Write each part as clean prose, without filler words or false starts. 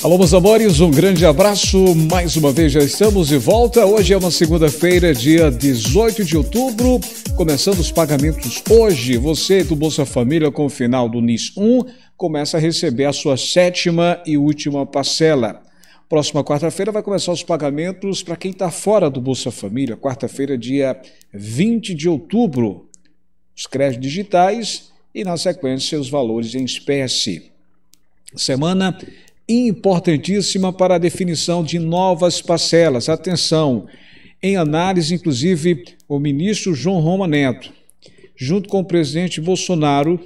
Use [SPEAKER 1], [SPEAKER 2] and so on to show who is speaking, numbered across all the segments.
[SPEAKER 1] Alô, meus amores, um grande abraço. Mais uma vez já estamos de volta. Hoje é uma segunda-feira, dia 18 de outubro. Começando os pagamentos hoje. Você do Bolsa Família com o final do NIS 1 começa a receber a sua 7ª e última parcela. Próxima quarta-feira vai começar os pagamentos para quem está fora do Bolsa Família. Quarta-feira, dia 20 de outubro. Os créditos digitais e, na sequência, os valores em espécie. Semana importantíssima para a definição de novas parcelas. Atenção, em análise, inclusive, o ministro João Roma Neto, junto com o presidente Bolsonaro,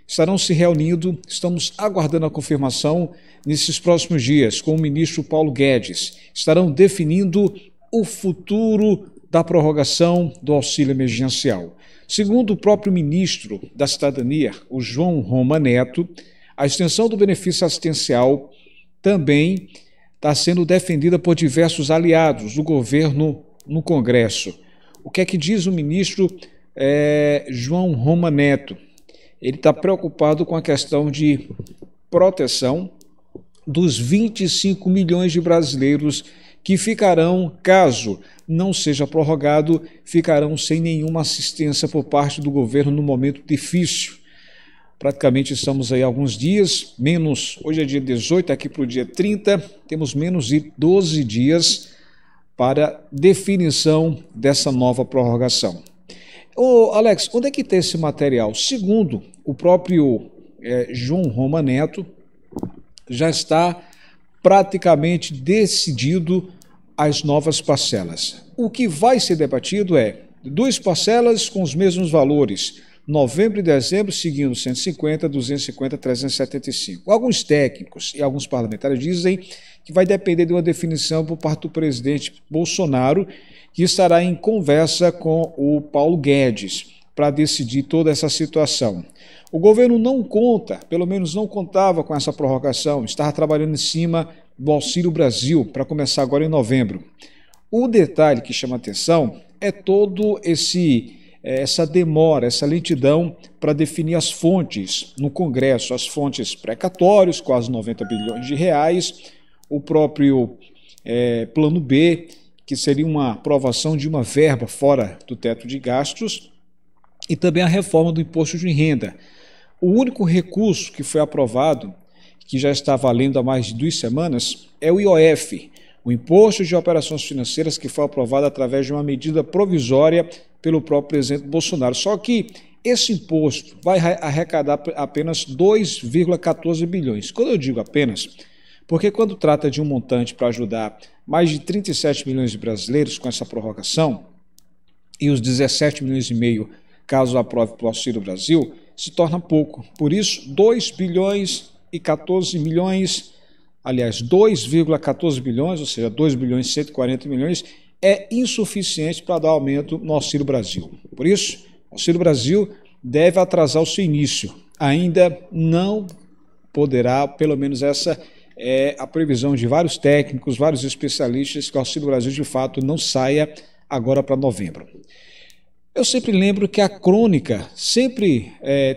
[SPEAKER 1] estarão se reunindo, estamos aguardando a confirmação nesses próximos dias, com o ministro Paulo Guedes. Estarão definindo o futuro da prorrogação do auxílio emergencial. Segundo o próprio ministro da Cidadania, o João Roma Neto, a extensão do benefício assistencial também está sendo defendida por diversos aliados do governo no Congresso. O que é que diz o ministro João Roma Neto? Ele está preocupado com a questão de proteção dos 25 milhões de brasileiros que ficarão, caso não seja prorrogado, ficarão sem nenhuma assistência por parte do governo no momento difícil. Praticamente estamos aí alguns dias, hoje é dia 18, aqui para o dia 30, temos menos de 12 dias para definição dessa nova prorrogação. Ô Alex, onde é que tem esse material? Segundo o próprio João Roma Neto, já está praticamente decidido as novas parcelas. O que vai ser debatido é 2 parcelas com os mesmos valores, novembro e dezembro, seguindo 150, 250, 375. Alguns técnicos e alguns parlamentares dizem que vai depender de uma definição por parte do presidente Bolsonaro, que estará em conversa com o Paulo Guedes para decidir toda essa situação. O governo não conta, pelo menos não contava com essa prorrogação, estava trabalhando em cima do Auxílio Brasil para começar agora em novembro. O detalhe que chama atenção é todo essa demora, essa lentidão para definir as fontes no Congresso, as fontes precatórios, quase 90 bilhões de reais, o próprio Plano B, que seria uma aprovação de uma verba fora do teto de gastos, e também a reforma do imposto de renda. O único recurso que foi aprovado, que já está valendo há mais de 2 semanas, é o IOF, o Imposto de Operações Financeiras, que foi aprovado através de uma medida provisória pelo próprio presidente Bolsonaro. Só que esse imposto vai arrecadar apenas 2,14 bilhões. Quando eu digo apenas, porque quando trata de um montante para ajudar mais de 37 milhões de brasileiros com essa prorrogação, e os 17 milhões e meio, caso aprove o Auxílio Brasil, se torna pouco. Por isso, 2,14 bilhões, ou seja, 2 bilhões e 140 milhões, é insuficiente para dar aumento no Auxílio Brasil. Por isso, o Auxílio Brasil deve atrasar o seu início. Ainda não poderá, pelo menos essa é a previsão de vários técnicos, vários especialistas, que o Auxílio Brasil, de fato, não saia agora para novembro. Eu sempre lembro que a crônica sempre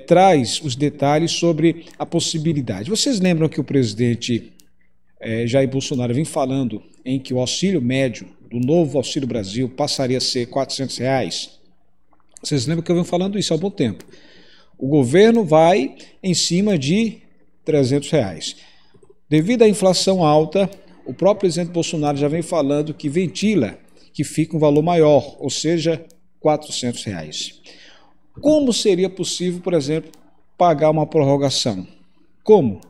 [SPEAKER 1] traz os detalhes sobre a possibilidade. Vocês lembram que o presidente Jair Bolsonaro vem falando em que o auxílio médio do novo Auxílio Brasil passaria a ser R$ 400? Vocês lembram que eu venho falando isso há um bom tempo. O governo vai em cima de R$ 300. Devido à inflação alta, o próprio presidente Bolsonaro já vem falando que ventila que fica um valor maior, ou seja, R$ 400. Como seria possível, por exemplo, pagar uma prorrogação? Como?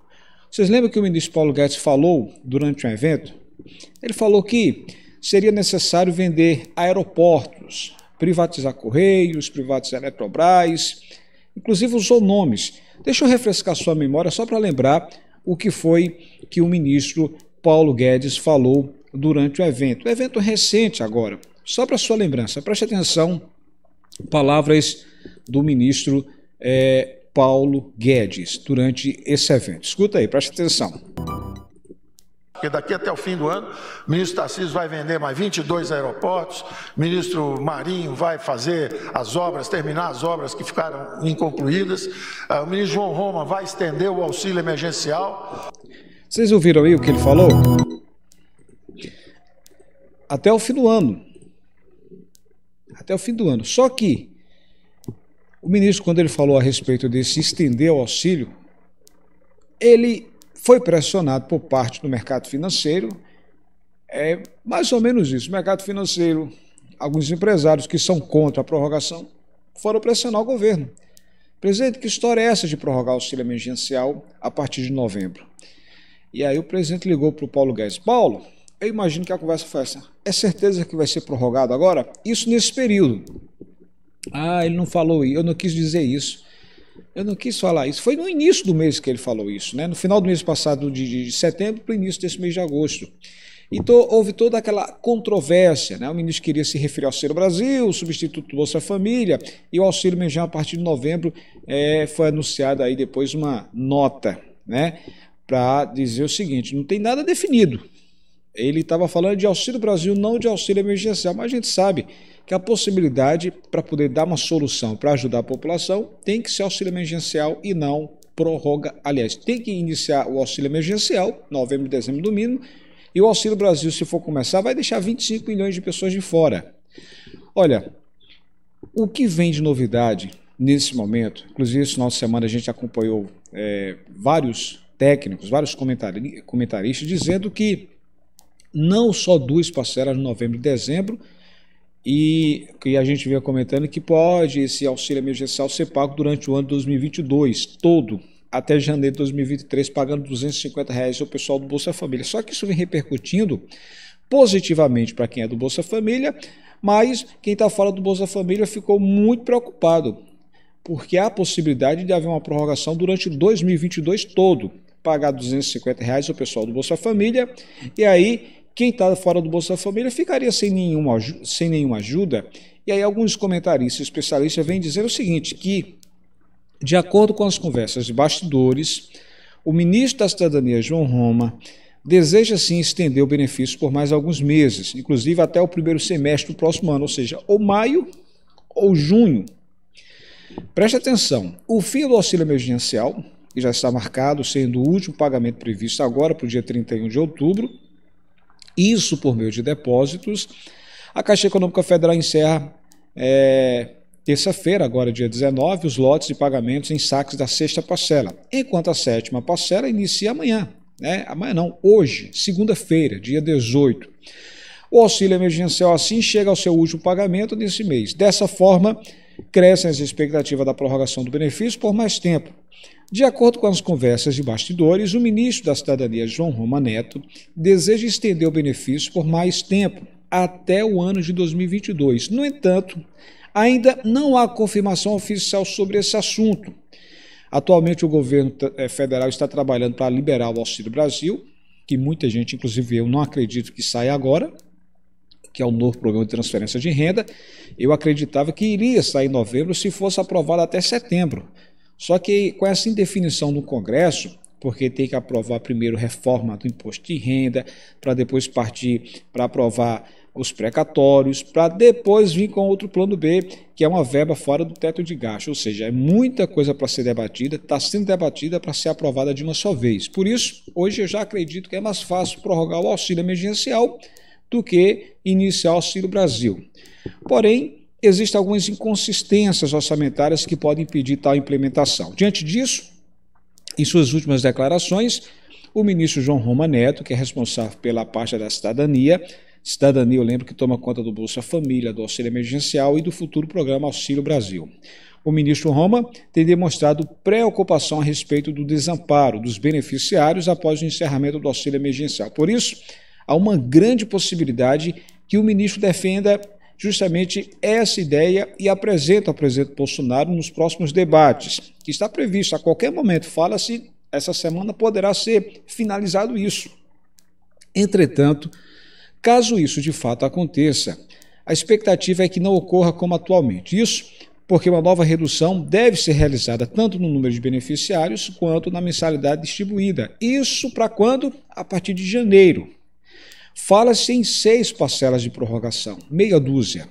[SPEAKER 1] Vocês lembram que o ministro Paulo Guedes falou durante um evento? Ele falou que seria necessário vender aeroportos, privatizar Correios, privatizar Eletrobras, inclusive usou nomes. Deixa eu refrescar sua memória só para lembrar o que foi que o ministro Paulo Guedes falou durante o evento. Um evento recente agora, só para sua lembrança, preste atenção, palavras do ministro Paulo Guedes durante esse evento. Escuta aí, preste atenção.
[SPEAKER 2] Porque daqui até o fim do ano, o ministro Tarcísio vai vender mais 22 aeroportos, o ministro Marinho vai fazer as obras, terminar as obras que ficaram inconcluídas, o ministro João Roma vai estender o auxílio emergencial.
[SPEAKER 1] Vocês ouviram aí o que ele falou? Até o fim do ano. Até o fim do ano. Só que o ministro, quando ele falou a respeito desse estender o auxílio, ele foi pressionado por parte do mercado financeiro, mais ou menos isso, o mercado financeiro, alguns empresários que são contra a prorrogação, foram pressionar o governo. Presidente, que história é essa de prorrogar o auxílio emergencial a partir de novembro? E aí o presidente ligou para o Paulo Guedes. Paulo, eu imagino que a conversa foi essa. É certeza que vai ser prorrogado agora? Isso nesse período. Ah, ele não falou isso, eu não quis dizer isso. Eu não quis falar isso. Foi no início do mês que ele falou isso, né? No final do mês passado, de setembro, para o início desse mês de agosto. Então, houve toda aquela controvérsia, né? O ministro queria se referir ao Auxílio Brasil, o substituto do Bolsa Família, e o auxílio emergencial a partir de novembro foi anunciada aí depois uma nota, né? Para dizer o seguinte, não tem nada definido. Ele estava falando de Auxílio Brasil, não de auxílio emergencial, mas a gente sabe que a possibilidade para poder dar uma solução para ajudar a população tem que ser auxílio emergencial e não prorroga. Aliás, tem que iniciar o auxílio emergencial, novembro e dezembro do mínimo, e o Auxílio Brasil, se for começar, vai deixar 25 milhões de pessoas de fora. Olha, o que vem de novidade nesse momento, inclusive esse final de semana a gente acompanhou vários técnicos, vários comentaristas dizendo que não só duas parcelas de novembro e dezembro, e que a gente vinha comentando que pode esse auxílio emergencial ser pago durante o ano de 2022 todo, até janeiro de 2023, pagando R$250 ao pessoal do Bolsa Família. Só que isso vem repercutindo positivamente para quem é do Bolsa Família, mas quem está fora do Bolsa Família ficou muito preocupado, porque há a possibilidade de haver uma prorrogação durante 2022 todo, pagar R$250 ao pessoal do Bolsa Família, e aí quem está fora do Bolsa Família ficaria sem nenhuma ajuda. E aí alguns comentaristas, especialistas, vêm dizer o seguinte, que de acordo com as conversas de bastidores, o ministro da Cidadania, João Roma, deseja sim estender o benefício por mais alguns meses, inclusive até o primeiro semestre do próximo ano, ou seja, ou maio ou junho. Preste atenção, o fim do auxílio emergencial, que já está marcado, sendo o último pagamento previsto agora para o dia 31 de outubro, isso por meio de depósitos. A Caixa Econômica Federal encerra terça-feira, agora dia 19, os lotes de pagamentos em saques da sexta parcela, enquanto a sétima parcela inicia amanhã, né? Amanhã não, hoje, segunda-feira, dia 18. O auxílio emergencial assim chega ao seu último pagamento nesse mês. Dessa forma, crescem as expectativas da prorrogação do benefício por mais tempo. De acordo com as conversas de bastidores, o ministro da Cidadania, João Roma Neto, deseja estender o benefício por mais tempo, até o ano de 2022. No entanto, ainda não há confirmação oficial sobre esse assunto. Atualmente, o governo federal está trabalhando para liberar o Auxílio Brasil, que muita gente, inclusive eu, não acredito que saia agora, que é o novo programa de transferência de renda. Eu acreditava que iria sair em novembro se fosse aprovado até setembro. Só que com essa indefinição do Congresso, porque tem que aprovar primeiro reforma do imposto de renda, para depois partir para aprovar os precatórios, para depois vir com outro plano B, que é uma verba fora do teto de gasto. Ou seja, é muita coisa para ser debatida, está sendo debatida para ser aprovada de uma só vez. Por isso, hoje eu já acredito que é mais fácil prorrogar o auxílio emergencial do que iniciar o Auxílio Brasil. Porém, existem algumas inconsistências orçamentárias que podem impedir tal implementação. Diante disso, em suas últimas declarações, o ministro João Roma Neto, que é responsável pela parte da cidadania, eu lembro que toma conta do Bolsa Família, do auxílio emergencial e do futuro programa Auxílio Brasil. O ministro Roma tem demonstrado preocupação a respeito do desamparo dos beneficiários após o encerramento do auxílio emergencial. Por isso, há uma grande possibilidade que o ministro defenda justamente essa ideia e apresenta ao presidente Bolsonaro nos próximos debates, que está previsto a qualquer momento. Fala-se, essa semana poderá ser finalizado isso. Entretanto, caso isso de fato aconteça, a expectativa é que não ocorra como atualmente. Isso porque uma nova redução deve ser realizada tanto no número de beneficiários quanto na mensalidade distribuída. Isso para quando? A partir de janeiro. Fala-se em 6 parcelas de prorrogação, meia dúzia.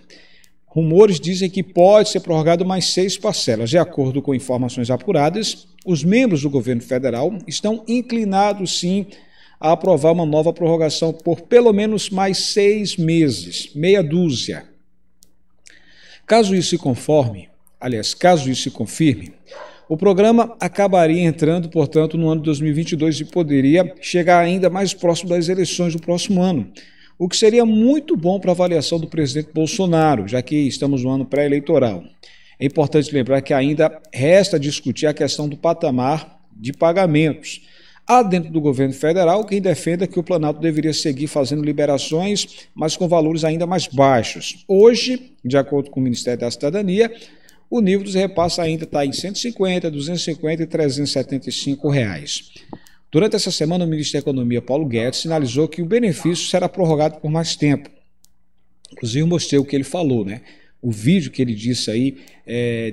[SPEAKER 1] Rumores dizem que pode ser prorrogado mais 6 parcelas. De acordo com informações apuradas, os membros do governo federal estão inclinados, sim, a aprovar uma nova prorrogação por pelo menos mais 6 meses, meia dúzia. Caso isso se caso isso se confirme, o programa acabaria entrando, portanto, no ano de 2022 e poderia chegar ainda mais próximo das eleições do próximo ano, o que seria muito bom para a avaliação do presidente Bolsonaro, já que estamos no ano pré-eleitoral. É importante lembrar que ainda resta discutir a questão do patamar de pagamentos. Há dentro do governo federal quem defenda que o Planalto deveria seguir fazendo liberações, mas com valores ainda mais baixos. Hoje, de acordo com o Ministério da Cidadania, o nível dos repasses ainda está em R$ 150, R$ 250 e R$ 375. Durante essa semana, o ministro da Economia, Paulo Guedes, sinalizou que o benefício será prorrogado por mais tempo. Inclusive, eu mostrei o que ele falou, né? O vídeo que ele disse aí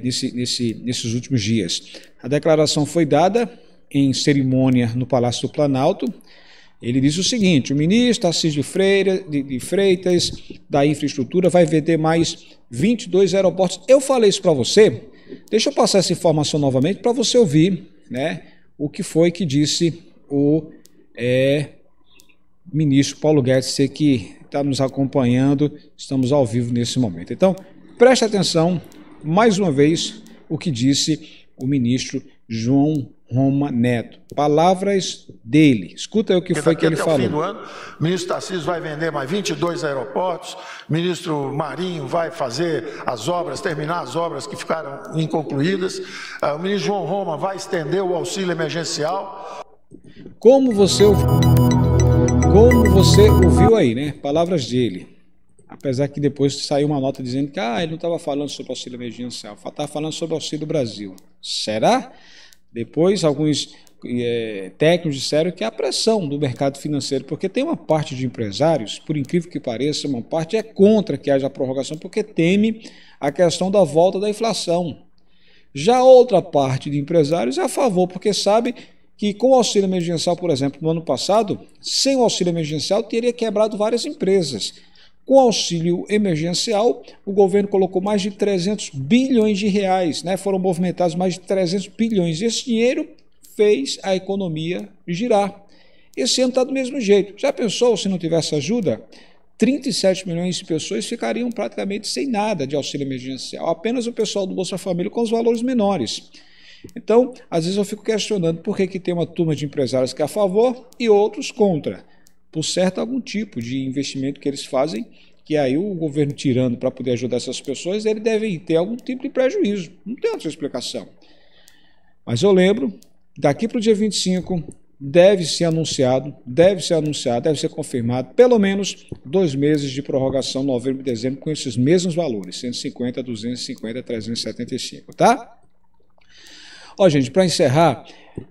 [SPEAKER 1] nesses últimos dias. A declaração foi dada em cerimônia no Palácio do Planalto. Ele disse o seguinte: o ministro Tarcísio de Freitas, da Infraestrutura, vai vender mais 22 aeroportos. Eu falei isso para você, deixa eu passar essa informação novamente para você ouvir, né, o que foi que disse o ministro Paulo Guedes, você que está nos acompanhando, estamos ao vivo nesse momento. Então, preste atenção, mais uma vez, o que disse o ministro João Roma Neto. Palavras dele. Escuta aí o que foi que ele falou.
[SPEAKER 2] Fim do ano, o ministro Tarcísio vai vender mais 22 aeroportos, o ministro Marinho vai fazer as obras, terminar as obras que ficaram inconcluídas, o ministro João Roma vai estender o auxílio emergencial.
[SPEAKER 1] Como você ouviu aí, né? Palavras dele. Apesar que depois saiu uma nota dizendo que ele não estava falando sobre auxílio emergencial, estava falando sobre auxílio Brasil. Será? Depois, alguns técnicos disseram que é a pressão do mercado financeiro, porque tem uma parte de empresários, por incrível que pareça, uma parte é contra que haja prorrogação, porque teme a questão da volta da inflação. Já outra parte de empresários é a favor, porque sabe que com o auxílio emergencial, por exemplo, no ano passado, sem o auxílio emergencial, teria quebrado várias empresas. Com o auxílio emergencial, o governo colocou mais de 300 bilhões de reais, né? Foram movimentados mais de 300 bilhões. Esse dinheiro fez a economia girar. Esse ano está do mesmo jeito. Já pensou se não tivesse ajuda? 37 milhões de pessoas ficariam praticamente sem nada de auxílio emergencial. Apenas o pessoal do Bolsa Família com os valores menores. Então, às vezes eu fico questionando por que tem uma turma de empresários que é a favor e outros contra. Por certo, algum tipo de investimento que eles fazem, que aí o governo tirando para poder ajudar essas pessoas, ele deve ter algum tipo de prejuízo. Não tem outra explicação. Mas eu lembro, daqui para o dia 25, deve ser confirmado pelo menos 2 meses de prorrogação, novembro e dezembro, com esses mesmos valores, 150, 250, 375, tá? Ó, gente, para encerrar,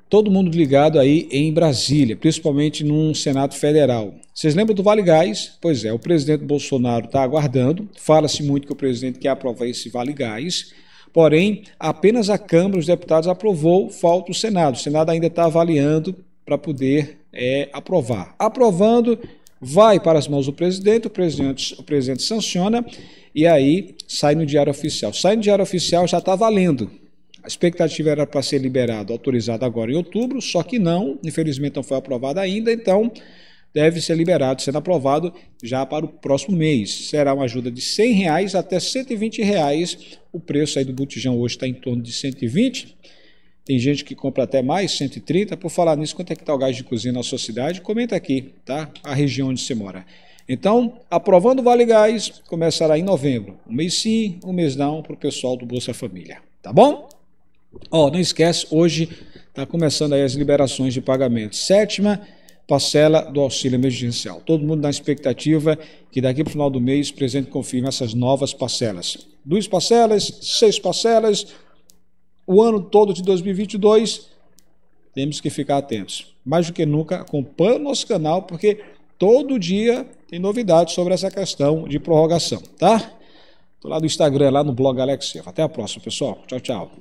[SPEAKER 1] todo mundo ligado aí em Brasília, principalmente no Senado Federal. Vocês lembram do Vale Gás? Pois é, o presidente Bolsonaro está aguardando, fala-se muito que o presidente quer aprovar esse Vale Gás, porém, apenas a Câmara dos Deputados aprovou, falta o Senado. O Senado ainda está avaliando para poder aprovar. Aprovando, vai para as mãos do presidente, o presidente sanciona e aí sai no Diário Oficial. Sai no Diário Oficial, já está valendo. A expectativa era para ser liberado, autorizado agora em outubro, só que não, infelizmente não foi aprovado ainda, então deve ser liberado, sendo aprovado já para o próximo mês. Será uma ajuda de R$100 até R$120. O preço aí do botijão hoje está em torno de 120. Tem gente que compra até mais, 130. Por falar nisso, quanto é que está o gás de cozinha na sua cidade? Comenta aqui, tá? A região onde você mora. Então, aprovando o Vale Gás, começará em novembro. Um mês sim, um mês não, para o pessoal do Bolsa Família. Tá bom? Ó, não esquece, hoje está começando aí as liberações de pagamento. 7ª parcela do auxílio emergencial. Todo mundo na expectativa que daqui para o final do mês o presidente confirme essas novas parcelas. 2 parcelas, 6 parcelas, o ano todo de 2022, temos que ficar atentos. Mais do que nunca, acompanhe o nosso canal, porque todo dia tem novidades sobre essa questão de prorrogação, tá? Tô lá no Instagram, lá no blog Alex Silva. Até a próxima, pessoal. Tchau, tchau.